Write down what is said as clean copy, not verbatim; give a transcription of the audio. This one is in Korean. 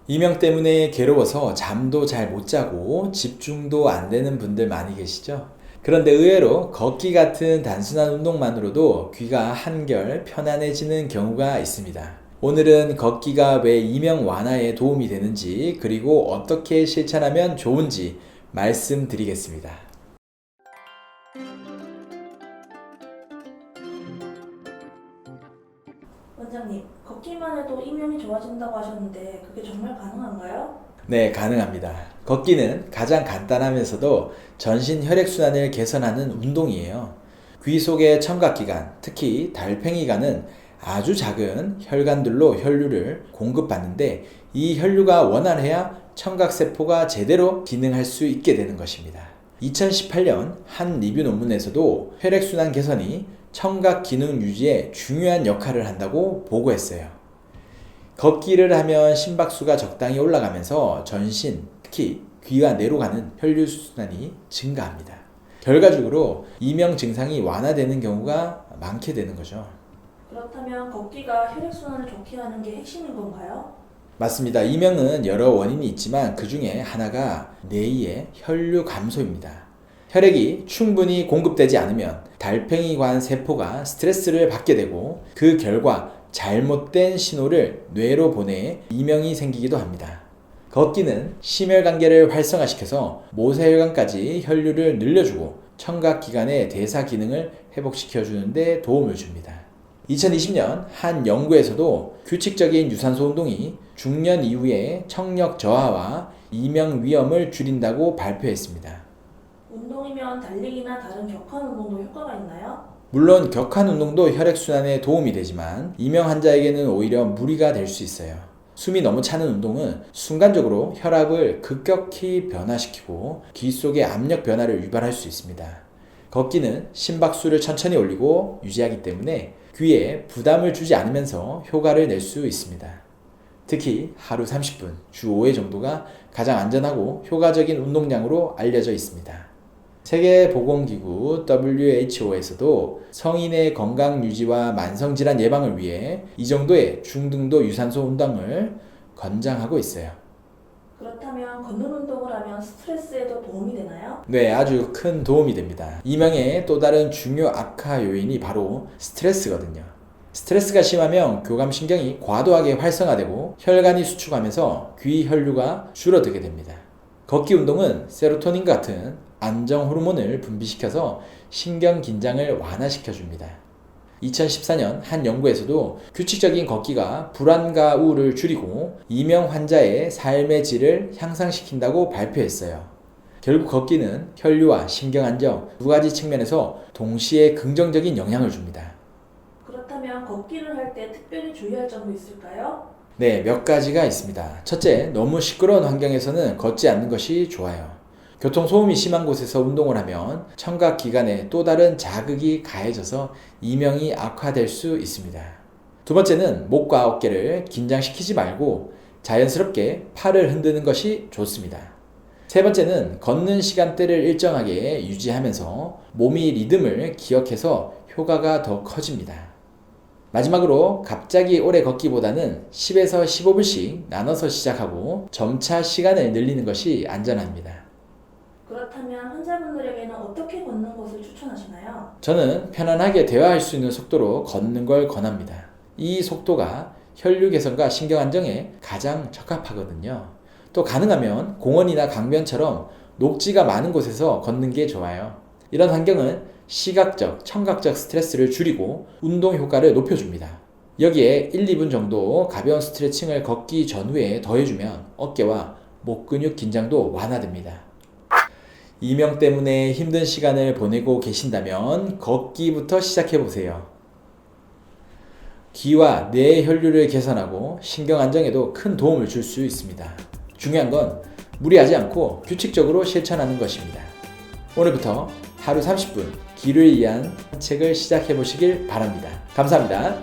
이명 때문에 괴로워서 잠도 잘 못 자고 집중도 안 되는 분들 많이 계시죠? 그런데 의외로 걷기 같은 단순한 운동만으로도 귀가 한결 편안해지는 경우가 있습니다. 오늘은 걷기가 왜 이명 완화에 도움이 되는지, 그리고 어떻게 실천하면 좋은지 말씀드리겠습니다. 원장님, 걷기만 해도 이명이 좋아진다고 하셨는데 그게 정말 가능한가요? 네, 가능합니다. 걷기는 가장 간단하면서도 전신 혈액순환을 개선하는 운동이에요. 귀 속의 청각기관, 특히 달팽이관은 아주 작은 혈관들로 혈류를 공급받는데, 이 혈류가 원활해야 청각세포가 제대로 기능할 수 있게 되는 것입니다. 2018년 한 리뷰 논문에서도 혈액순환 개선이 청각 기능 유지에 중요한 역할을 한다고 보고했어요. 걷기를 하면 심박수가 적당히 올라가면서 전신, 특히 귀와 뇌로 가는 혈류순환이 증가합니다. 결과적으로 이명 증상이 완화되는 경우가 많게 되는 거죠. 그렇다면 걷기가 혈액순환을 좋게 하는 게 핵심인 건가요? 맞습니다. 이명은 여러 원인이 있지만 그 중에 하나가 뇌의 혈류 감소입니다. 혈액이 충분히 공급되지 않으면 달팽이관 세포가 스트레스를 받게 되고, 그 결과 잘못된 신호를 뇌로 보내 이명이 생기기도 합니다. 걷기는 심혈관계를 활성화시켜서 모세혈관까지 혈류를 늘려주고 청각기관의 대사 기능을 회복시켜주는 데 도움을 줍니다. 2020년 한 연구에서도 규칙적인 유산소 운동이 중년 이후의 청력 저하와 이명 위험을 줄인다고 발표했습니다. 운동이면 달리기나 다른 격한 운동도 효과가 있나요? 물론 격한 운동도 혈액순환에 도움이 되지만 이명 환자에게는 오히려 무리가 될 수 있어요. 숨이 너무 차는 운동은 순간적으로 혈압을 급격히 변화시키고 귀 속의 압력 변화를 유발할 수 있습니다. 걷기는 심박수를 천천히 올리고 유지하기 때문에 귀에 부담을 주지 않으면서 효과를 낼 수 있습니다. 특히 하루 30분, 주 5회 정도가 가장 안전하고 효과적인 운동량으로 알려져 있습니다. 세계보건기구 WHO에서도 성인의 건강 유지와 만성질환 예방을 위해 이 정도의 중등도 유산소 운동을 권장하고 있어요. 그렇다면 걷는 운동을 하면 스트레스에도 도움이 되나요? 네, 아주 큰 도움이 됩니다. 이명의 또 다른 중요 악화 요인이 바로 스트레스거든요. 스트레스가 심하면 교감신경이 과도하게 활성화되고 혈관이 수축하면서 귀 혈류가 줄어들게 됩니다. 걷기 운동은 세로토닌 같은 안정 호르몬을 분비시켜서 신경 긴장을 완화시켜줍니다. 2014년 한 연구에서도 규칙적인 걷기가 불안과 우울을 줄이고 이명 환자의 삶의 질을 향상시킨다고 발표했어요. 결국 걷기는 혈류와 신경 안정 두 가지 측면에서 동시에 긍정적인 영향을 줍니다. 그렇다면 걷기를 할 때 특별히 주의할 점도 있을까요? 네, 몇 가지가 있습니다. 첫째, 너무 시끄러운 환경에서는 걷지 않는 것이 좋아요. 교통소음이 심한 곳에서 운동을 하면 청각기관에 또 다른 자극이 가해져서 이명이 악화될 수 있습니다. 두 번째는 목과 어깨를 긴장시키지 말고 자연스럽게 팔을 흔드는 것이 좋습니다. 세 번째는 걷는 시간대를 일정하게 유지하면서 몸이 리듬을 기억해서 효과가 더 커집니다. 마지막으로 갑자기 오래 걷기보다는 10에서 15분씩 나눠서 시작하고 점차 시간을 늘리는 것이 안전합니다. 그렇다면 환자분들에게는 어떻게 걷는 것을 추천하시나요? 저는 편안하게 대화할 수 있는 속도로 걷는 걸 권합니다. 이 속도가 혈류 개선과 신경 안정에 가장 적합하거든요. 또 가능하면 공원이나 강변처럼 녹지가 많은 곳에서 걷는 게 좋아요. 이런 환경은 시각적, 청각적 스트레스를 줄이고 운동 효과를 높여줍니다. 여기에 1, 2분 정도 가벼운 스트레칭을 걷기 전후에 더해주면 어깨와 목 근육 긴장도 완화됩니다. 이명 때문에 힘든 시간을 보내고 계신다면 걷기부터 시작해보세요. 귀와 뇌의 혈류를 개선하고 신경 안정에도 큰 도움을 줄 수 있습니다. 중요한 건 무리하지 않고 규칙적으로 실천하는 것입니다. 오늘부터 하루 30분 귀를 위한 산책을 시작해보시길 바랍니다. 감사합니다.